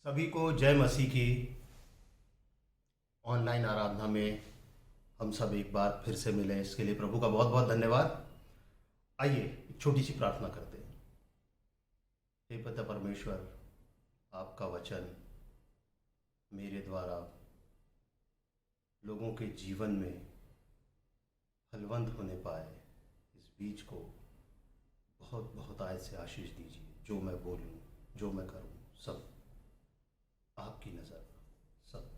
सभी को जय मसीह की। ऑनलाइन आराधना में हम सब एक बार फिर से मिले, इसके लिए प्रभु का बहुत बहुत धन्यवाद। आइए एक छोटी सी प्रार्थना करते हैं। हे पिता परमेश्वर, आपका वचन मेरे द्वारा लोगों के जीवन में फलवंत होने पाए, इस बीज को बहुत बहुत आय से आशीष दीजिए। जो मैं बोलूं, जो मैं करूं, सब आपकी नज़र, सब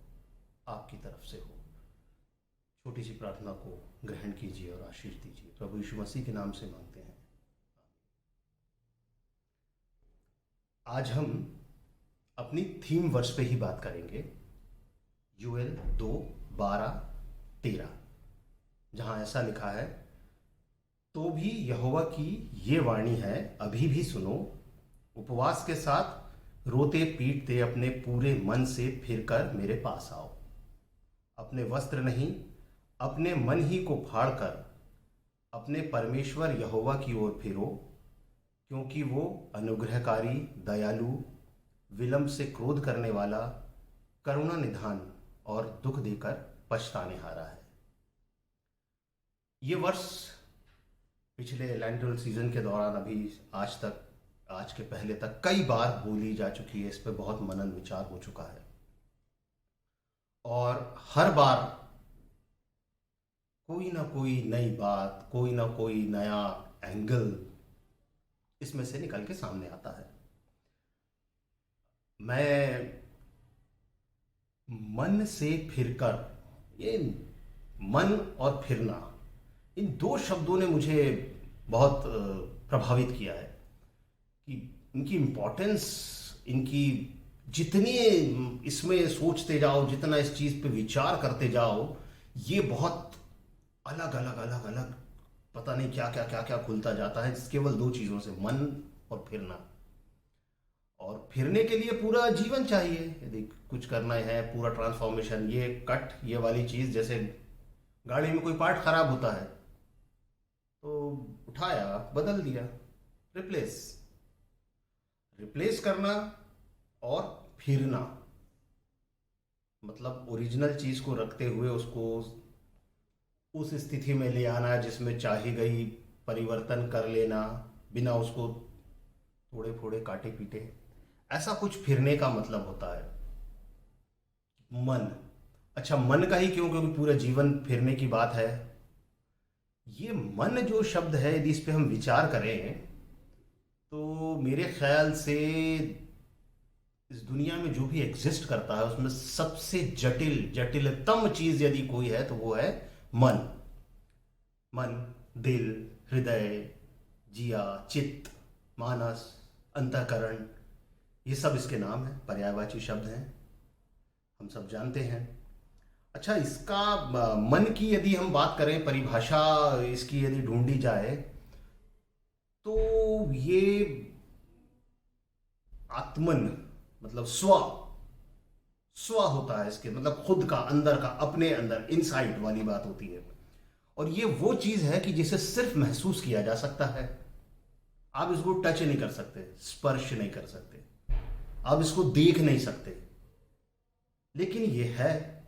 आपकी तरफ से हो। छोटी सी प्रार्थना को ग्रहण कीजिए और आशीष दीजिए। प्रभु यीशु मसीह के नाम से मांगते हैं। आज हम अपनी थीम वर्स पे ही बात करेंगे, यूएल 2:12-13, जहां ऐसा लिखा है, तो भी यहोवा की ये वाणी है, अभी भी सुनो, उपवास के साथ रोते पीटते अपने पूरे मन से फिरकर मेरे पास आओ। अपने वस्त्र नहीं, अपने मन ही को फाड़कर अपने परमेश्वर यहोवा की ओर फिरो, क्योंकि वो अनुग्रहकारी, दयालु, विलंब से क्रोध करने वाला, करुणा निधान और दुख देकर पछताने हारा है। ये वर्ष पिछले लैंडल सीजन के दौरान अभी आज तक, आज के पहले तक कई बार बोली जा चुकी है। इस पे बहुत मनन विचार हो चुका है और हर बार कोई ना कोई नई बात, कोई ना कोई नया एंगल इसमें से निकल के सामने आता है। मैं मन से फिरकर, ये मन और फिरना, इन दो शब्दों ने मुझे बहुत प्रभावित किया है कि इनकी इम्पोर्टेंस, इनकी जितनी इसमें सोचते जाओ, जितना इस चीज़ पे विचार करते जाओ, ये बहुत अलग अलग अलग अलग पता नहीं क्या क्या क्या क्या खुलता जाता है केवल दो चीज़ों से, मन और फिरना। और फिरने के लिए पूरा जीवन चाहिए। यदि कुछ करना है, पूरा ट्रांसफॉर्मेशन, ये कट, ये वाली चीज़, जैसे गाड़ी में कोई पार्ट खराब होता है तो उठाया, बदल दिया, रिप्लेस करना और फिरना, मतलब ओरिजिनल चीज को रखते हुए उसको उस स्थिति में ले आना जिसमें चाही गई परिवर्तन कर लेना, बिना उसको थोड़े फोड़े काटे पीटे। ऐसा कुछ फिरने का मतलब होता है। मन, अच्छा मन का ही क्यों, क्योंकि पूरा जीवन फिरने की बात है। ये मन जो शब्द है, यदि इस पे हम विचार करें तो मेरे ख्याल से इस दुनिया में जो भी एग्जिस्ट करता है उसमें सबसे जटिलतम चीज यदि कोई है तो वो है मन। मन, दिल, हृदय, जिया, चित्त, मानस, अंतःकरण, ये सब इसके नाम है, पर्यायवाची शब्द हैं, हम सब जानते हैं। अच्छा, इसका मन की यदि हम बात करें, परिभाषा इसकी यदि ढूंढी जाए तो ये आत्मन, मतलब स्व होता है इसके, मतलब खुद का, अंदर का, अपने अंदर, इनसाइड वाली बात होती है। और ये वो चीज है कि जिसे सिर्फ महसूस किया जा सकता है। आप इसको टच नहीं कर सकते, स्पर्श नहीं कर सकते, आप इसको देख नहीं सकते, लेकिन ये है,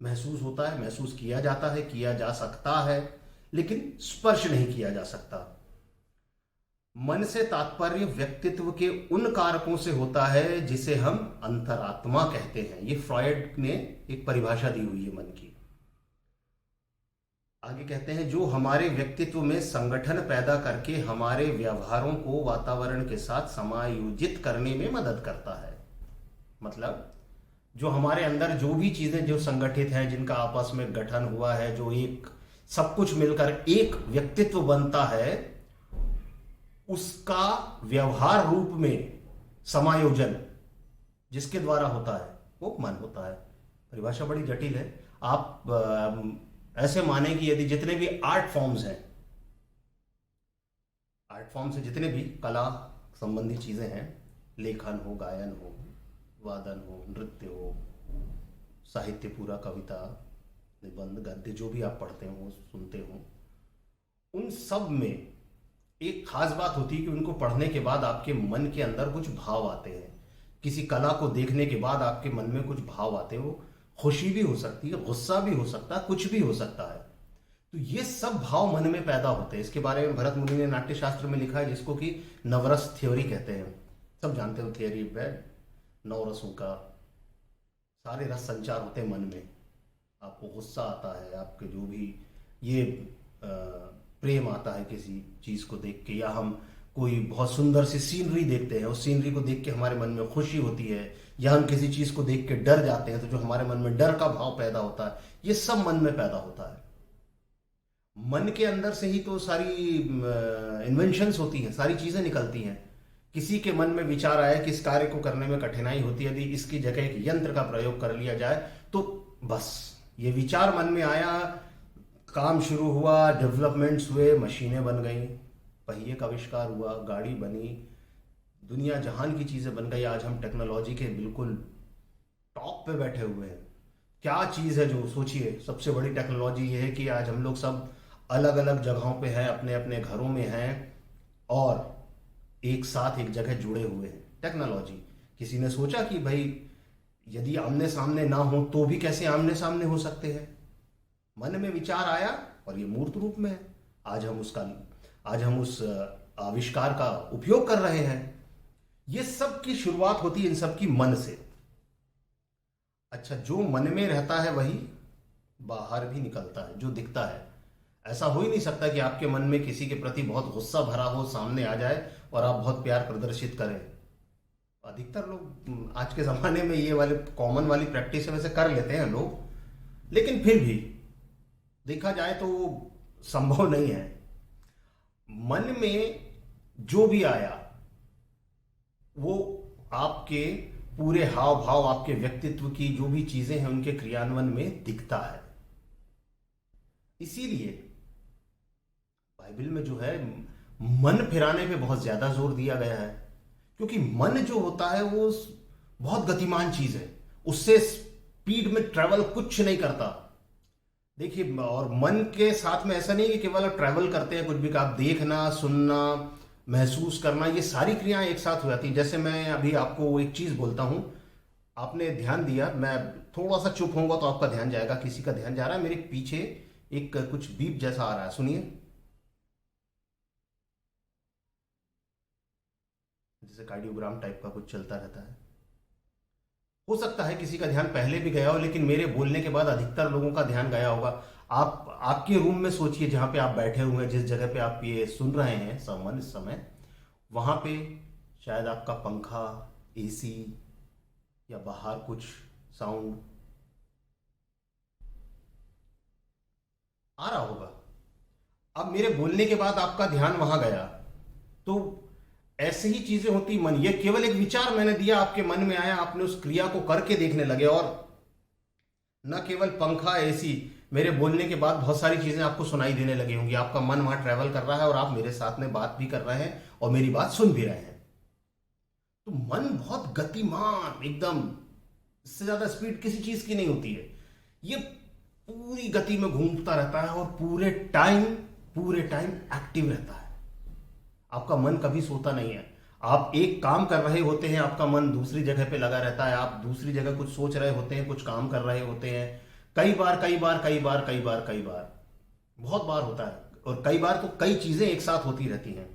महसूस होता है, महसूस किया जाता है, किया जा सकता है, लेकिन स्पर्श नहीं किया जा सकता। मन से तात्पर्य व्यक्तित्व के उन कारकों से होता है जिसे हम अंतरात्मा कहते हैं। ये फ्रॉयड ने एक परिभाषा दी हुई है मन की। आगे कहते हैं, जो हमारे व्यक्तित्व में संगठन पैदा करके हमारे व्यवहारों को वातावरण के साथ समायोजित करने में मदद करता है। मतलब जो हमारे अंदर जो भी चीजें जो संगठित हैं, जिनका आपस में गठन हुआ है, जो एक सब कुछ मिलकर एक व्यक्तित्व बनता है, उसका व्यवहार रूप में समायोजन जिसके द्वारा होता है वो मन होता है। परिभाषा बड़ी जटिल है। आप ऐसे माने कि यदि जितने भी आर्ट फॉर्म्स हैं, आर्ट फॉर्म से जितने भी कला संबंधी चीजें हैं, लेखन हो, गायन हो, वादन हो, नृत्य हो, साहित्य पूरा, कविता, निबंध, गद्य, जो भी आप पढ़ते हो, सुनते हो, उन सब में एक खास बात होती है कि उनको पढ़ने के बाद आपके मन के अंदर कुछ भाव आते हैं किसी कला को देखने के बाद आपके मन में कुछ भाव आते हैं, वो खुशी भी हो सकती है, गुस्सा भी हो सकता है, कुछ भी हो सकता है। तो ये सब भाव मन में पैदा होते हैं। इसके बारे में भरत मुनि ने नाट्य शास्त्र में लिखा है, जिसको कि नवरस थ्योरी कहते हैं। सब जानते हो थियोरी है नौ रसों का, सारे रस संचार होते हैं मन में। आपको गुस्सा आता है, आपके जो भी ये प्रेम आता है किसी चीज को देख के, या हम कोई बहुत सुंदर सी सीनरी देखते हैं, उस सीनरी को देख के हमारे मन में खुशी होती है, या हम किसी चीज को देख के डर जाते हैं तो जो हमारे मन में डर का भाव पैदा होता है, ये सब मन में पैदा होता है। मन के अंदर से ही तो सारी इन्वेंशंस होती हैं, सारी चीजें निकलती हैं। किसी के मन में विचार आया कि इस कार्य को करने में कठिनाई होती है, यदि इसकी जगह एक यंत्र का प्रयोग कर लिया जाए तो बस ये विचार मन में आया, काम शुरू हुआ, डेवलपमेंट्स हुए, मशीनें बन गई, पहिए का आविष्कार हुआ, गाड़ी बनी, दुनिया जहान की चीजें बन गई। आज हम टेक्नोलॉजी के बिल्कुल टॉप पे बैठे हुए हैं। क्या चीज है जो, सोचिए, सबसे बड़ी टेक्नोलॉजी ये है कि आज हम लोग सब अलग अलग जगहों पे हैं, अपने अपने घरों में हैं और एक साथ एक जगह जुड़े हुए हैं। टेक्नोलॉजी, किसी ने सोचा कि भाई यदि आमने सामने ना हो तो भी कैसे आमने सामने हो सकते हैं? मन में विचार आया और ये मूर्त रूप में है। आज हम उस आविष्कार का उपयोग कर रहे हैं। ये सब की शुरुआत होती है इन सब की मन से। अच्छा, जो मन में रहता है वही बाहर भी निकलता है, जो दिखता है। ऐसा हो ही नहीं सकता कि आपके मन में किसी के प्रति बहुत गुस्सा भरा हो, सामने आ जाए और आप बहुत प्यार प्रदर्शित करें। अधिकतर लोग आज के जमाने में ये वाले कॉमन वाली प्रैक्टिस वैसे कर लेते हैं लोग, लेकिन फिर भी देखा जाए तो वो संभव नहीं है। मन में जो भी आया वो आपके पूरे हाव भाव, आपके व्यक्तित्व की जो भी चीजें हैं उनके क्रियान्वयन में दिखता है। इसीलिए बाइबल में जो है मन फिराने पे बहुत ज्यादा जोर दिया गया है, क्योंकि मन जो होता है वो बहुत गतिमान चीज है, उससे स्पीड में ट्रेवल कुछ नहीं करता। देखिए, और मन के साथ में ऐसा नहीं कि केवल आप ट्रैवल करते हैं, कुछ भी आप देखना, सुनना, महसूस करना, ये सारी क्रियाएं एक साथ हो जाती हैं। जैसे मैं अभी आपको एक चीज बोलता हूं, आपने ध्यान दिया, मैं थोड़ा सा चुप होऊंगा तो आपका ध्यान जाएगा, किसी का ध्यान जा रहा है, मेरे पीछे एक कुछ बीप जैसा आ रहा है, सुनिए, जैसे कार्डियोग्राम टाइप का कुछ चलता रहता है। हो सकता है किसी का ध्यान पहले भी गया हो, लेकिन मेरे बोलने के बाद अधिकतर लोगों का ध्यान गया होगा। आप आपके रूम में सोचिए, जहां पे आप बैठे हुए हैं, जिस जगह पे आप ये सुन रहे हैं समवन इस समय, वहां पे शायद आपका पंखा, एसी या बाहर कुछ साउंड आ रहा होगा। अब मेरे बोलने के बाद आपका ध्यान वहां गया, तो ऐसे ही चीजें होती मन। ये केवल एक विचार मैंने दिया, आपके मन में आया, आपने उस क्रिया को करके देखने लगे, और न केवल पंखा, एसी, मेरे बोलने के बाद बहुत सारी चीजें आपको सुनाई देने लगी होंगी। आपका मन वहां ट्रैवल कर रहा है और आप मेरे साथ में बात भी कर रहे हैं और मेरी बात सुन भी रहे हैं। तो मन बहुत गतिमान, एकदम, इससे ज्यादा स्पीड किसी चीज की नहीं होती है। ये पूरी गति में घूमता रहता है और पूरे टाइम एक्टिव रहता है। आपका मन कभी सोता नहीं है। आप एक काम कर रहे होते हैं, आपका मन दूसरी जगह पे लगा रहता है, आप दूसरी जगह कुछ सोच रहे होते हैं, कुछ काम कर रहे होते हैं, कई बार बहुत बार होता है, और कई बार तो कई चीजें एक साथ होती रहती हैं।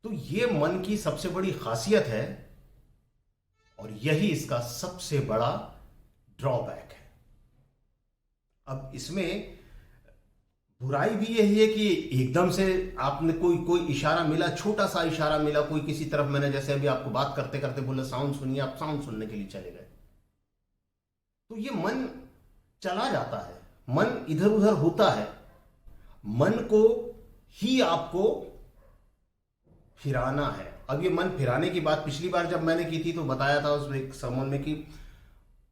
तो ये मन की सबसे बड़ी खासियत है और यही इसका सबसे बड़ा ड्रॉबैक है। अब इसमें बुराई भी यही है कि एकदम से आपने कोई इशारा मिला, छोटा सा इशारा मिला कोई किसी तरफ, मैंने जैसे अभी आपको बात करते करते बोला साउंड सुनिए, आप साउंड सुनने के लिए चले गए, तो ये मन चला जाता है, मन इधर उधर होता है। मन को ही आपको फिराना है। अब ये मन फिराने की बात पिछली बार जब मैंने की थी तो बताया था उस एक संबंध में कि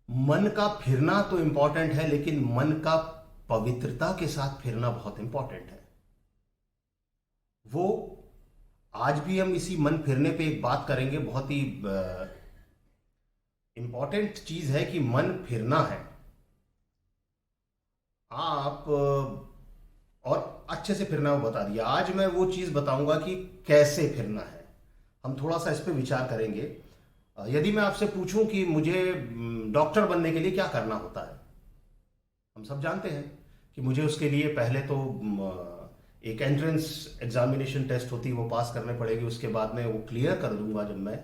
मन का फिरना तो इंपॉर्टेंट है, लेकिन मन का पवित्रता के साथ फिरना बहुत इंपॉर्टेंट है। वो आज भी हम इसी मन फिरने पे एक बात करेंगे, बहुत ही इंपॉर्टेंट चीज है कि मन फिरना है। आप और अच्छे से फिरना वो बता दिया। आज मैं वो चीज बताऊंगा कि कैसे फिरना है। हम थोड़ा सा इस पे विचार करेंगे यदि मैं आपसे पूछूं कि मुझे डॉक्टर बनने के लिए क्या करना होता है, हम सब जानते हैं कि मुझे उसके लिए पहले तो एक एंट्रेंस एग्जामिनेशन टेस्ट होती है, वो पास करने पड़ेगी। उसके बाद में वो क्लियर कर दूंगा जब मैं,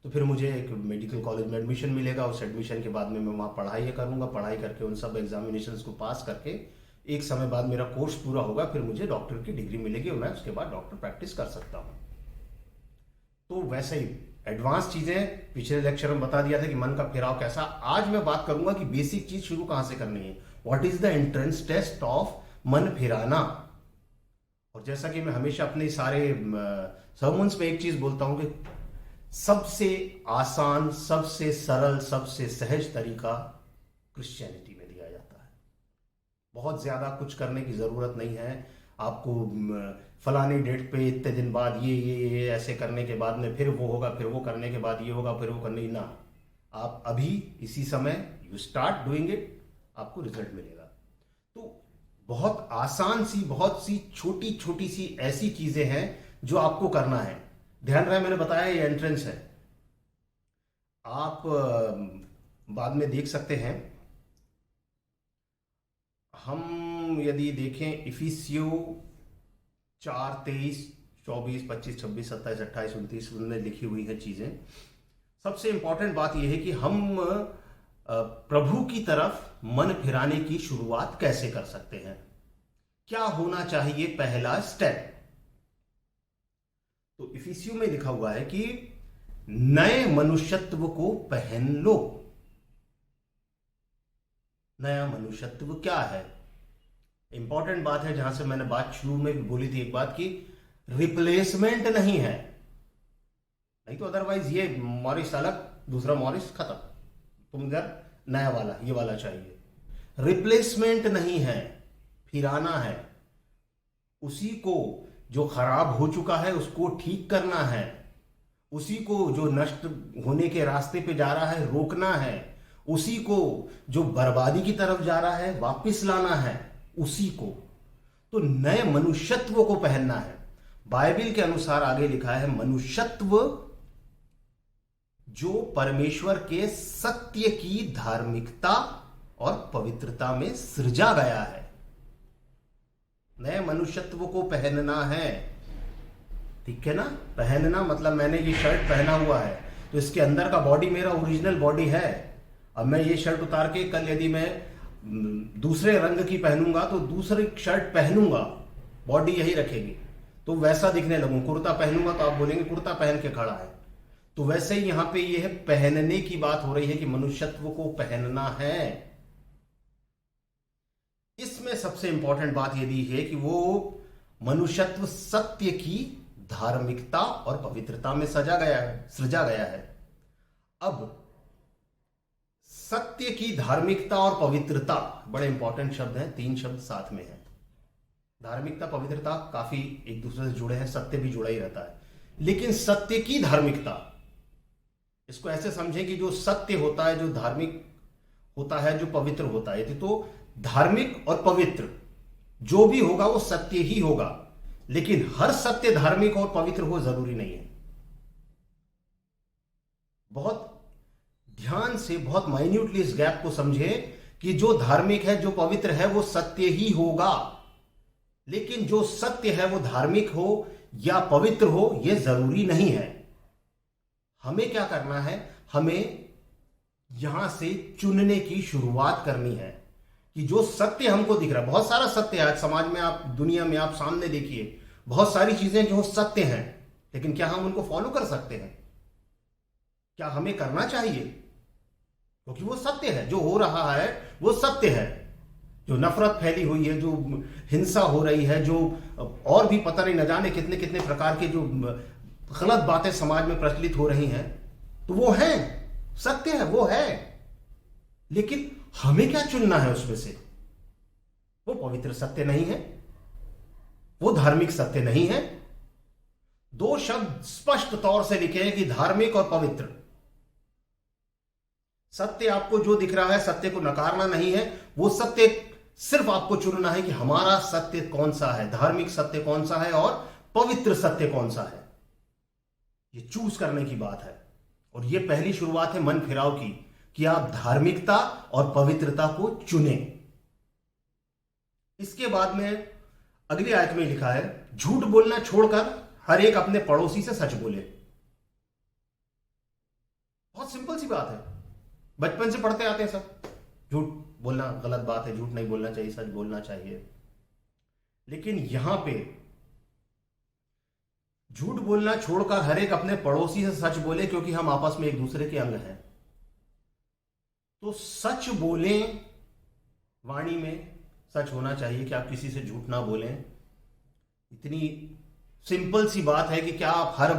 तो फिर मुझे एक मेडिकल कॉलेज में एडमिशन मिलेगा। उस एडमिशन के बाद में मैं वहाँ पढ़ाई करूँगा, पढ़ाई करके उन सब एग्जामिनेशंस को पास करके एक समय बाद मेरा कोर्स पूरा होगा, फिर मुझे डॉक्टर की डिग्री मिलेगी और मैं उसके बाद डॉक्टर प्रैक्टिस कर सकता हूँ। तो वैसे ही एडवांस चीजें पिछले लेक्चर में बता दिया था कि मन का फेराव कैसा। आज मैं बात करूंगा कि बेसिक चीज शुरू कहां से करनी है, what is the entrance test of मन फिराना। और जैसा कि मैं हमेशा अपने सारे सर्मन्स में एक चीज बोलता हूं कि सबसे आसान, सबसे सरल, सबसे सहज तरीका क्रिश्चियनिटी में दिया जाता है। बहुत ज्यादा कुछ करने की जरूरत नहीं है आपको। फलानी डेट पे इतने दिन बाद ये ऐसे करने के बाद में फिर वो होगा, फिर वो करने के बाद ये होगा, फिर वो करने ना। आप अभी इसी समय यू स्टार्ट डूइंग इट, आपको रिजल्ट मिलेगा। तो बहुत आसान सी, बहुत सी छोटी छोटी सी ऐसी चीजें हैं जो आपको करना है। ध्यान रहे मैंने बताया ये एंट्रेंस है। आप बाद में देख सकते हैं, हम यदि देखें इफिसियो 4, 23, 24, 25, 26, 27, 28, 29 उनमें लिखी हुई है चीजें। सबसे इंपॉर्टेंट बात यह है कि हम प्रभु की तरफ मन फिराने की शुरुआत कैसे कर सकते हैं, क्या होना चाहिए पहला स्टेप। तो इफिसियो में लिखा हुआ है कि नए मनुष्यत्व को पहन लो। नया मनुष्यत्व क्या है, इंपॉर्टेंट बात है, जहां से मैंने बात शुरू में भी बोली थी एक बात की, रिप्लेसमेंट नहीं है। नहीं तो अदरवाइज ये मॉरिस अलग, दूसरा मॉरिस खत्म, तुम इधर नया वाला, ये वाला चाहिए। रिप्लेसमेंट नहीं है, फिराना है। उसी को जो खराब हो चुका है उसको ठीक करना है, उसी को जो नष्ट होने के रास्ते पे जा रहा है रोकना है, उसी को जो बर्बादी की तरफ जा रहा है वापस लाना है, उसी को। तो नए मनुष्यत्व को पहनना है। बाइबल के अनुसार आगे लिखा है मनुष्यत्व जो परमेश्वर के सत्य की धार्मिकता और पवित्रता में सृजा गया है। नए मनुष्यत्व को पहनना है, ठीक है ना। पहनना मतलब मैंने ये शर्ट पहना हुआ है तो इसके अंदर का बॉडी मेरा ओरिजिनल बॉडी है। अब मैं ये शर्ट उतार के कल यदि मैं दूसरे रंग की पहनूंगा तो दूसरी शर्ट पहनूंगा, बॉडी यही रखेगी, तो वैसा दिखने लगूं। कुर्ता पहनूंगा तो आप बोलेंगे कुर्ता पहन के खड़ा है। तो वैसे ही यहां पे ये है, पहनने की बात हो रही है कि मनुष्यत्व को पहनना है। इसमें सबसे इंपॉर्टेंट बात यदि है कि वो मनुष्यत्व सत्य की धार्मिकता और पवित्रता में सृजा गया है। अब सत्य की धार्मिकता और पवित्रता बड़े इंपॉर्टेंट शब्द हैं, 3 शब्द साथ में हैं। धार्मिकता, पवित्रता काफी एक दूसरे से जुड़े हैं, सत्य भी जुड़ा ही रहता है, लेकिन सत्य की धार्मिकता, इसको ऐसे समझें कि जो सत्य होता है, जो धार्मिक होता है, जो पवित्र होता है। तो धार्मिक और पवित्र जो भी होगा वो सत्य ही होगा, लेकिन हर सत्य धार्मिक और पवित्र हो जरूरी नहीं है। बहुत ध्यान से, बहुत माइन्यूटली इस गैप को समझे कि जो धार्मिक है, जो पवित्र है, वो सत्य ही होगा, लेकिन जो सत्य है वो धार्मिक हो या पवित्र हो यह जरूरी नहीं है। हमें क्या करना है, हमें यहां से चुनने की शुरुआत करनी है कि जो सत्य हमको दिख रहा है। बहुत सारा सत्य है आज समाज में, आप दुनिया में आप सामने देखिए, बहुत सारी चीजें जो सत्य हैं, लेकिन क्या हम उनको फॉलो कर सकते हैं? क्या हमें करना चाहिए? क्योंकि वो सत्य है, जो हो रहा है वो सत्य है। जो नफरत फैली हुई है, जो हिंसा हो रही है, जो और भी पता नहीं न जाने कितने कितने प्रकार के जो गलत बातें समाज में प्रचलित हो रही हैं, तो वो है सत्य है, वो है, लेकिन हमें क्या चुनना है उसमें से? वो पवित्र सत्य नहीं है, वो धार्मिक सत्य नहीं है। 2 शब्द स्पष्ट तौर से लिखे हैं कि धार्मिक और पवित्र। सत्य आपको जो दिख रहा है, सत्य को नकारना नहीं है, वो सत्य सिर्फ आपको चुनना है कि हमारा सत्य कौन सा है, धार्मिक सत्य कौन सा है और पवित्र सत्य कौन सा है। ये चूज करने की बात है। और ये पहली शुरुआत है मन फिराव की, कि आप धार्मिकता और पवित्रता को चुनें। इसके बाद में अगली आयत में लिखा है, झूठ बोलना छोड़कर हर एक अपने पड़ोसी से सच बोले। बहुत सिंपल सी बात है, बचपन से पढ़ते आते हैं सब, झूठ बोलना गलत बात है, झूठ नहीं बोलना चाहिए, सच बोलना चाहिए। लेकिन यहां पे झूठ बोलना छोड़कर हर एक अपने पड़ोसी से सच बोले, क्योंकि हम आपस में एक दूसरे के अंग हैं। तो सच बोलें, वाणी में सच होना चाहिए कि आप किसी से झूठ ना बोलें। इतनी सिंपल सी बात है कि क्या आप हर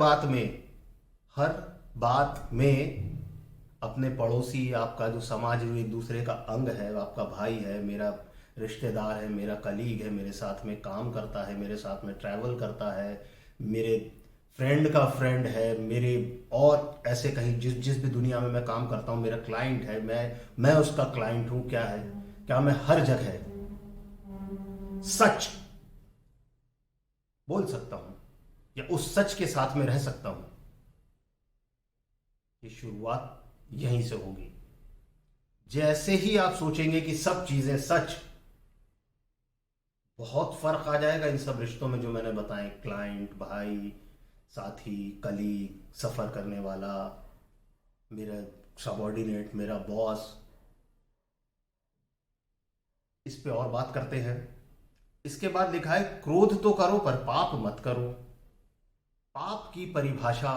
बात में अपने पड़ोसी, आपका जो समाज जो एक दूसरे का अंग है, आपका भाई है, मेरा रिश्तेदार है, मेरा कलीग है, मेरे साथ में काम करता है, मेरे साथ में ट्रैवल करता है, मेरे फ्रेंड का फ्रेंड है, मेरे और ऐसे कहीं जिस भी दुनिया में मैं काम करता हूं, मेरा क्लाइंट है, मैं उसका क्लाइंट हूं, क्या है, क्या मैं हर जगह सच बोल सकता हूं या उस सच के साथ में रह सकता हूं? ये शुरुआत यहीं से होगी। जैसे ही आप सोचेंगे कि सब चीजें सच, बहुत फर्क आ जाएगा इन सब रिश्तों में जो मैंने बताए, क्लाइंट, भाई, साथी, कलीग, सफर करने वाला, मेरा सबऑर्डिनेट, मेरा बॉस। इस पे और बात करते हैं। इसके बाद लिखा है, क्रोध तो करो पर पाप मत करो। पाप की परिभाषा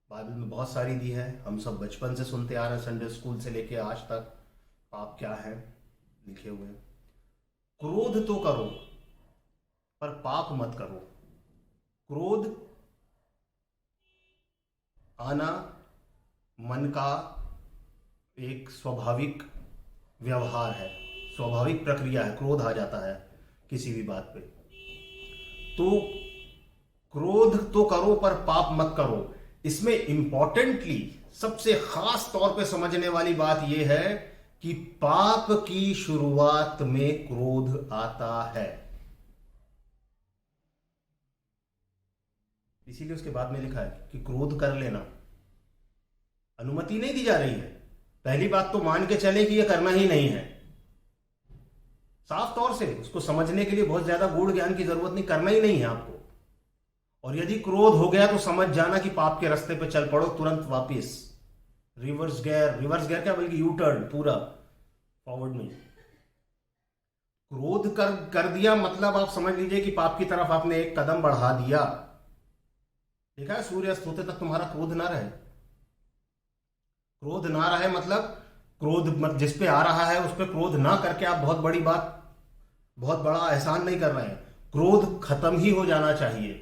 बाइबल में बहुत सारी दी है, हम सब बचपन से सुनते आ रहे हैं, संडे स्कूल से लेके आज तक पाप क्या है लिखे हुए। क्रोध तो करो पर पाप मत करो। क्रोध आना मन का एक स्वाभाविक व्यवहार है, स्वाभाविक प्रक्रिया है, क्रोध आ जाता है किसी भी बात पे। तो क्रोध तो करो पर पाप मत करो। इसमें इंपॉर्टेंटली सबसे खास तौर पे समझने वाली बात यह है कि पाप की शुरुआत में क्रोध आता है। इसीलिए उसके बाद में लिखा है कि क्रोध कर लेना, अनुमति नहीं दी जा रही है। पहली बात तो मान के चले कि यह करना ही नहीं है, साफ तौर से उसको समझने के लिए बहुत ज्यादा गूढ़ ज्ञान की जरूरत नहीं, करना ही नहीं है आपको। और यदि क्रोध हो गया तो समझ जाना कि पाप के रास्ते पे चल पड़ो, तुरंत वापिस रिवर्स गियर क्या बल्कि यू टर्न, पूरा फॉरवर्ड में। क्रोध कर दिया मतलब आप समझ लीजिए कि पाप की तरफ आपने एक कदम बढ़ा दिया। देखा है, सूर्यास्त होते तक तुम्हारा क्रोध ना रहे। क्रोध ना रहे मतलब क्रोध जिस पे आ रहा है उस पे क्रोध ना करके आप बहुत बड़ा एहसान नहीं कर रहे हैं। क्रोध खत्म ही हो जाना चाहिए,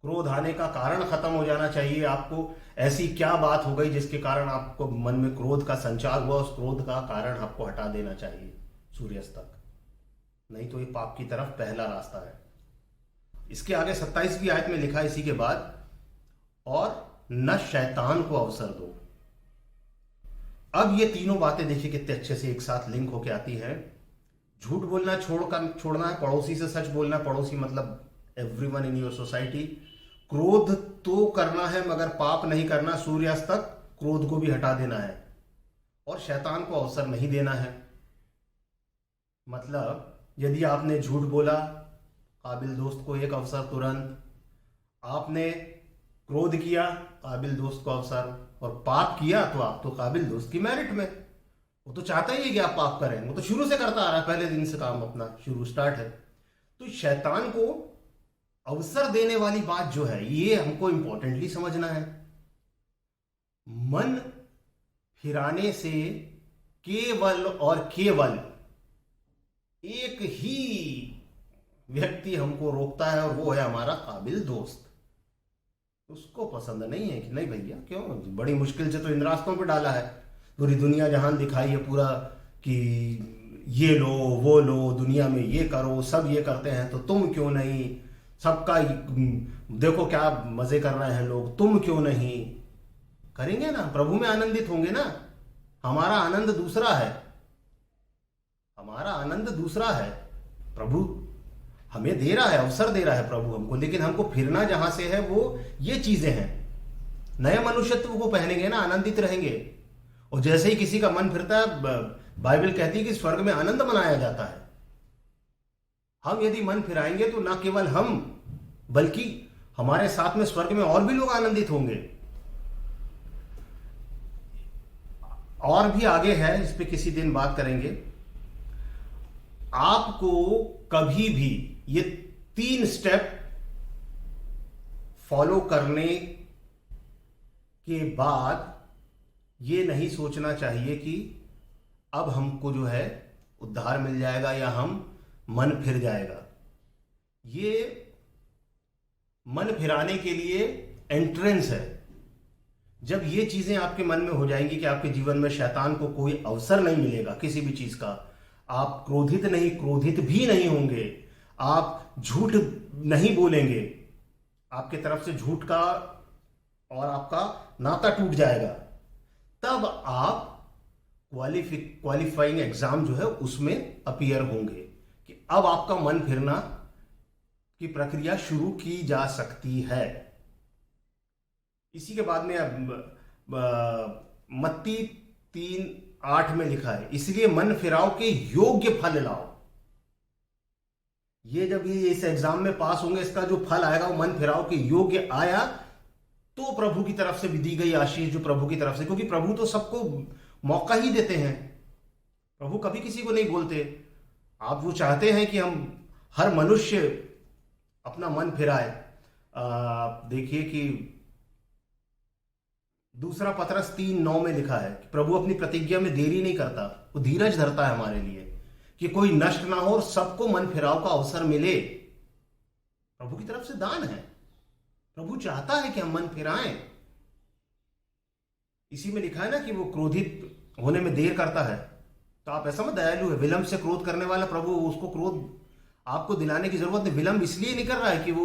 क्रोध आने का कारण खत्म हो जाना चाहिए। आपको ऐसी क्या बात हो गई जिसके कारण आपको मन में क्रोध का संचार हुआ, उस क्रोध का कारण आपको हटा देना चाहिए सूर्यास्त तक, नहीं तो ये पाप की तरफ पहला रास्ता है। इसके आगे 27वीं आयत में लिखा है इसी के बाद, और न शैतान को अवसर दो। अब ये तीनों बातें देखिए कितने अच्छे से एक साथ लिंक होके आती हैं। झूठ बोलना छोड़ना है, पड़ोसी से सच बोलना, पड़ोसी मतलब एवरीवन इन योर सोसाइटी। क्रोध तो करना है मगर पाप नहीं करना, सूर्यास्त तक क्रोध को भी हटा देना है, और शैतान को अवसर नहीं देना है। मतलब यदि आपने झूठ बोला, काबिल दोस्त को एक अवसर तुरंत, आपने क्रोध किया, काबिल दोस्त को अवसर, और पाप किया तो आप तो काबिल दोस्त की मेरिट में। वो तो चाहता ही है कि आप पाप करें, वो तो शुरू से करता आ रहा है, पहले दिन से काम अपना स्टार्ट है। तो शैतान को अवसर देने वाली बात जो है ये हमको इंपॉर्टेंटली समझना है। मन फिराने से केवल और केवल एक ही व्यक्ति हमको रोकता है, और वो है हमारा काबिल दोस्त। उसको पसंद नहीं है कि नहीं भैया, क्यों, बड़ी मुश्किल से तो इन रास्तों पे डाला है, पूरी दुनिया जहान दिखाई है पूरा कि ये लो वो लो, दुनिया में ये करो, सब ये करते हैं तो तुम क्यों नहीं, सबका देखो क्या मजे कर रहे हैं लोग, तुम क्यों नहीं करेंगे ना, प्रभु में आनंदित होंगे ना। हमारा आनंद दूसरा है, हमारा आनंद दूसरा है। प्रभु हमें दे रहा है, अवसर दे रहा है प्रभु हमको, लेकिन हमको फिरना जहां से है वो ये चीजें हैं। नए मनुष्यत्व को पहनेंगे ना, आनंदित रहेंगे। और जैसे ही किसी का मन फिरता है, बाइबल कहती है कि स्वर्ग में आनंद मनाया जाता है। हम यदि मन फिराएंगे तो ना केवल हम, बल्कि हमारे साथ में स्वर्ग में और भी लोग आनंदित होंगे। और भी आगे है, इस पे किसी दिन बात करेंगे। आपको कभी भी ये 3 स्टेप फॉलो करने के बाद ये नहीं सोचना चाहिए कि अब हमको जो है उद्धार मिल जाएगा या हम मन फिर जाएगा। ये मन फिराने के लिए एंट्रेंस है। जब ये चीजें आपके मन में हो जाएंगी कि आपके जीवन में शैतान को कोई अवसर नहीं मिलेगा किसी भी चीज का, आप क्रोधित भी नहीं होंगे, आप झूठ नहीं बोलेंगे, आपके तरफ से झूठ का और आपका नाता टूट जाएगा, तब आप क्वालिफाइंग एग्जाम जो है उसमें अपीयर होंगे कि अब आपका मन फिरना की प्रक्रिया शुरू की जा सकती है। इसी के बाद में मत्ती 3:8 में लिखा है, इसलिए मन फिराओ के योग्य फल लाओ। ये जब ये इस एग्जाम में पास होंगे, इसका जो फल आएगा वो मन फिराओ के योग्य आया तो प्रभु की तरफ से भी दी गई आशीष, जो प्रभु की तरफ से, क्योंकि प्रभु तो सबको मौका ही देते हैं, प्रभु कभी किसी को नहीं बोलते। आप वो चाहते हैं कि हम हर मनुष्य अपना मन फिराए। देखिए कि 2 पतरस 3:9 में लिखा है कि प्रभु अपनी प्रतिज्ञा में देरी नहीं करता, वो धीरज धरता है हमारे लिए कि कोई नष्ट ना हो और सबको मन फिराव का अवसर मिले। प्रभु की तरफ से दान है, प्रभु चाहता है कि हम मन फिराएं। इसी में लिखा है ना कि वो क्रोधित होने में देर करता है, तो आप ऐसा मत, दयालु है, विलंब से क्रोध करने वाला प्रभु, उसको क्रोध आपको दिलाने की जरूरत नहीं। विलंब इसलिए नहीं कर रहा है कि वो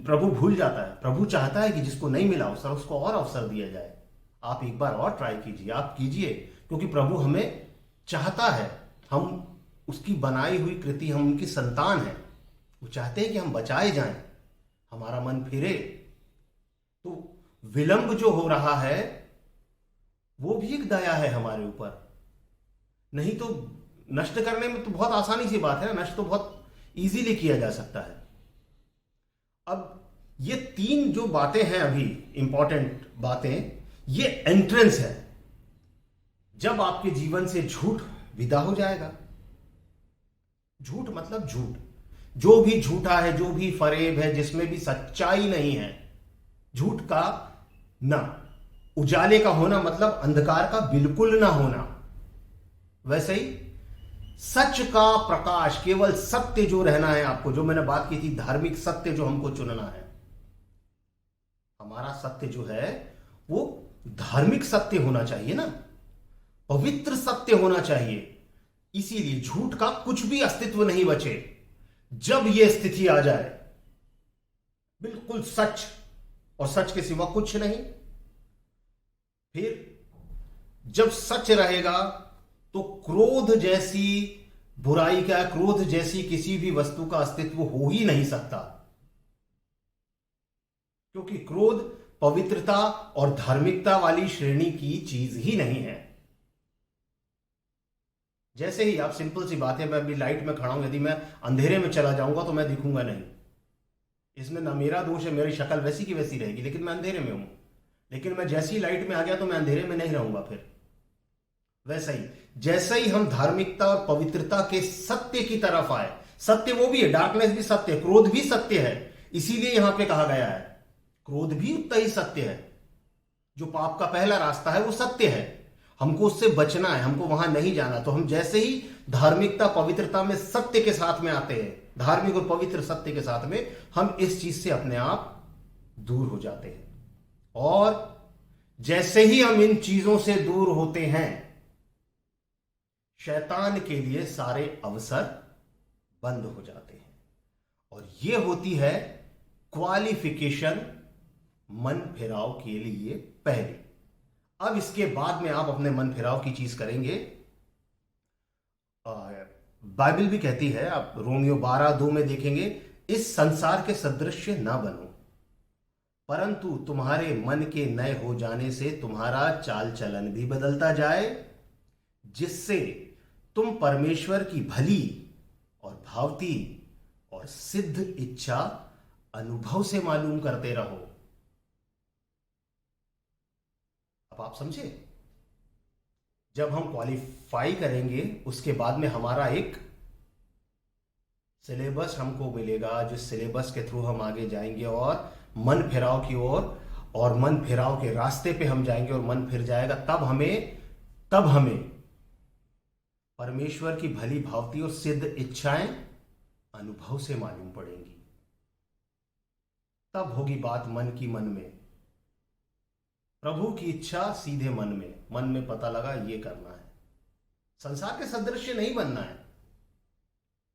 प्रभु भूल जाता है, प्रभु चाहता है कि जिसको नहीं मिला अवसर उसको और अवसर दिया जाए। आप एक बार और ट्राई कीजिए, आप कीजिए, क्योंकि प्रभु हमें चाहता है, हम उसकी बनाई हुई कृति, हम उनकी संतान हैं। वो चाहते हैं कि हम बचाए जाएं, हमारा मन फिरे। तो विलंब जो हो रहा है वो भी एक दया है हमारे ऊपर। नहीं तो नष्ट करने में तो बहुत आसानी सी बात है, नष्ट तो बहुत इजीली किया जा सकता है। अब ये 3 जो बातें हैं अभी इंपॉर्टेंट बातें, ये एंट्रेंस है। जब आपके जीवन से झूठ विदा हो जाएगा, झूठ मतलब झूठ, जो भी झूठा है, जो भी फरेब है, जिसमें भी सच्चाई नहीं है, झूठ का ना, उजाले का होना मतलब अंधकार का बिल्कुल ना होना। वैसे ही सच का प्रकाश, केवल सत्य जो रहना है आपको, जो मैंने बात की थी, धार्मिक सत्य जो हमको चुनना है। हमारा सत्य जो है वो धार्मिक सत्य होना चाहिए ना, पवित्र सत्य होना चाहिए। इसीलिए झूठ का कुछ भी अस्तित्व नहीं बचे। जब यह स्थिति आ जाए, बिल्कुल सच और सच के सिवा कुछ नहीं, फिर जब सच रहेगा तो क्रोध जैसी बुराई का, क्रोध जैसी किसी भी वस्तु का अस्तित्व हो ही नहीं सकता, क्योंकि क्रोध पवित्रता और धार्मिकता वाली श्रेणी की चीज ही नहीं है। जैसे ही आप, सिंपल सी बात है, मैं अभी लाइट में खड़ा हूं, यदि मैं अंधेरे में चला जाऊंगा तो मैं दिखूंगा नहीं। इसमें ना मेरा दोष है, मेरी शक्ल वैसी की वैसी रहेगी, लेकिन मैं अंधेरे में हूं। लेकिन मैं जैसी लाइट में आ गया तो मैं अंधेरे में नहीं रहूंगा फिर। वैसा ही जैसे ही हम धार्मिकता और पवित्रता के सत्य की तरफ आए, सत्य वो भी है, डार्कनेस भी सत्य है, क्रोध भी सत्य है। इसीलिए यहां पे कहा गया है क्रोध भी उतना ही सत्य है। जो पाप का पहला रास्ता है वो सत्य है, हमको उससे बचना है, हमको वहां नहीं जाना। तो हम जैसे ही धार्मिकता पवित्रता में सत्य के साथ में आते हैं, धार्मिक और पवित्र सत्य के साथ में, हम इस चीज से अपने आप दूर हो जाते हैं। और जैसे ही हम इन चीजों से दूर होते हैं, शैतान के लिए सारे अवसर बंद हो जाते हैं। और यह होती है क्वालिफिकेशन मन फिराव के लिए पहले। अब इसके बाद में आप अपने मन फिराव की चीज करेंगे। बाइबल भी कहती है, आप रोमियो 12:2 में देखेंगे, इस संसार के सदृश्य ना बनो, परंतु तुम्हारे मन के नए हो जाने से तुम्हारा चाल चलन भी बदलता जाए, जिससे तुम परमेश्वर की भली और भावती और सिद्ध इच्छा अनुभव से मालूम करते रहो। अब आप समझे, जब हम क्वालिफाई करेंगे उसके बाद में हमारा एक सिलेबस हमको मिलेगा, जिस सिलेबस के थ्रू हम आगे जाएंगे और मन फिराव की ओर और मन फिराव के रास्ते पे हम जाएंगे और मन फिर जाएगा, तब हमें परमेश्वर की भली भावती और सिद्ध इच्छाएं अनुभव से मालूम पड़ेंगी। तब होगी बात मन की मन में, प्रभु की इच्छा सीधे मन में पता लगा ये करना है। संसार के सदृश्य नहीं बनना है।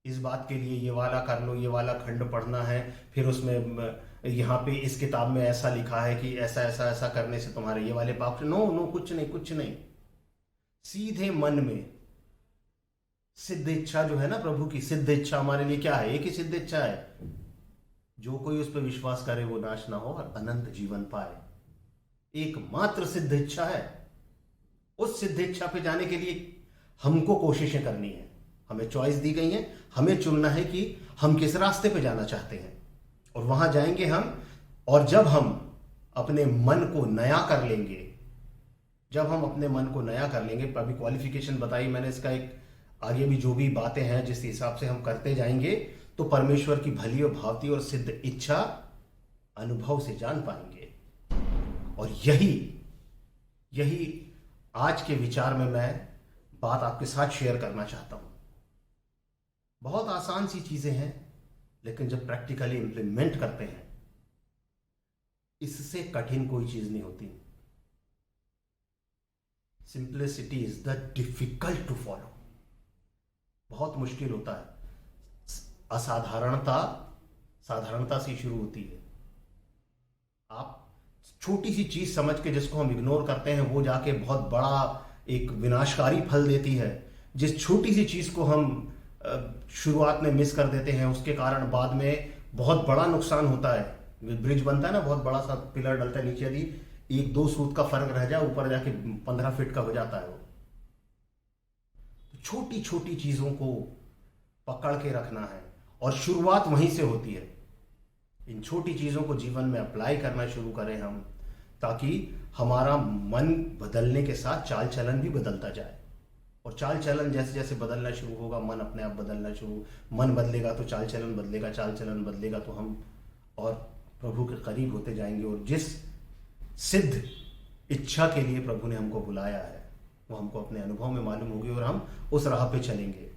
इस बात के लिए ये वाला कर लो, ये वाला खंड पढ़ना है, फिर उसमें यहाँ पे इस किताब में ऐसा लिखा है कि ऐसा ऐसा ऐसा करने से तुम्हारे ये वाले पाप। नो नो, कुछ नहीं कुछ नहीं। सीधे मन में सिद्ध इच्छा जो है ना, प्रभु की सिद्ध इच्छा हमारे लिए क्या है? एक ही सिद्ध इच्छा है, जो कोई उस पर विश्वास करे वो नाश ना हो और अनंत जीवन पाए। एकमात्र सिद्ध इच्छा है। उस सिद्ध इच्छा पे जाने के लिए हमको कोशिशें करनी है। हमें चॉइस दी गई है, हमें चुनना है कि हम किस रास्ते पे जाना चाहते हैं, और वहां जाएंगे हम। और जब हम अपने मन को नया कर लेंगे, अभी क्वालिफिकेशन बताई मैंने, इसका एक आगे भी जो भी बातें हैं जिस हिसाब से हम करते जाएंगे, तो परमेश्वर की भली और भावती और सिद्ध इच्छा अनुभव से जान पाएंगे। और यही आज के विचार में मैं बात आपके साथ शेयर करना चाहता हूं। बहुत आसान सी चीजें हैं, लेकिन जब प्रैक्टिकली इंप्लीमेंट करते हैं, इससे कठिन कोई चीज नहीं होती। Simplicity is the difficult to follow. बहुत मुश्किल होता है। साधारणता से शुरू होती है। आप छोटी सी चीज समझ के जिसको हम इग्नोर करते हैं, वो जाके बहुत बड़ा एक विनाशकारी फल देती है। जिस छोटी सी चीज को हम शुरुआत में मिस कर देते हैं, उसके कारण बाद में बहुत बड़ा नुकसान होता है। ब्रिज बनता है ना, बहुत बड़ा सा पिलर डलता है, नीचे यदि 1-2 सूत का फर्क रह जाए, ऊपर जाके 15 फीट का हो जाता है वो। छोटी छोटी चीजों को पकड़ के रखना है, और शुरुआत वहीं से होती है। इन छोटी चीजों को जीवन में अप्लाई करना शुरू करें हम, ताकि हमारा मन बदलने के साथ चाल चलन भी बदलता जाए। और चाल चलन जैसे जैसे बदलना शुरू होगा, मन अपने आप बदलना शुरू, मन बदलेगा तो चाल चलन बदलेगा, चाल चलन बदलेगा तो हम और प्रभु के करीब होते जाएंगे। और जिस सिद्ध इच्छा के लिए प्रभु ने हमको बुलाया है, वो हमको अपने अनुभव में मालूम होगी, और हम उस राह पे चलेंगे।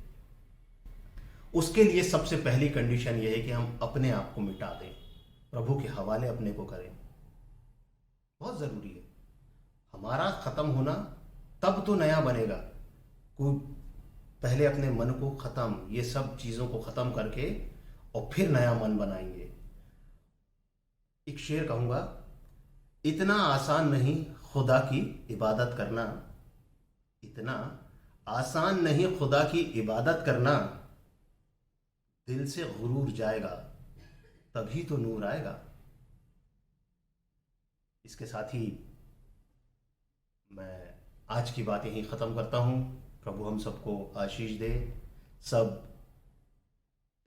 उसके लिए सबसे पहली कंडीशन यह है कि हम अपने आप को मिटा दें, प्रभु के हवाले अपने को करें। बहुत जरूरी है। हमारा खत्म होना तब तो नया बनेगा। कोई पहले अपने मन को खत्म, ये सब चीजों को खत्म करके और फिर नया मन बनाएंगे। एक शेर कहूंगा, इतना आसान नहीं खुदा की इबादत करना, इतना आसान नहीं खुदा की इबादत करना, दिल से गुरूर जाएगा तभी तो नूर आएगा। इसके साथ ही मैं आज की बात यहीं ख़त्म करता हूँ। प्रभु हम सबको आशीष दे। सब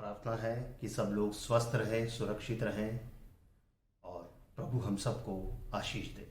प्रार्थना है कि सब लोग स्वस्थ रहें, सुरक्षित रहें, और प्रभु हम सबको आशीष दे।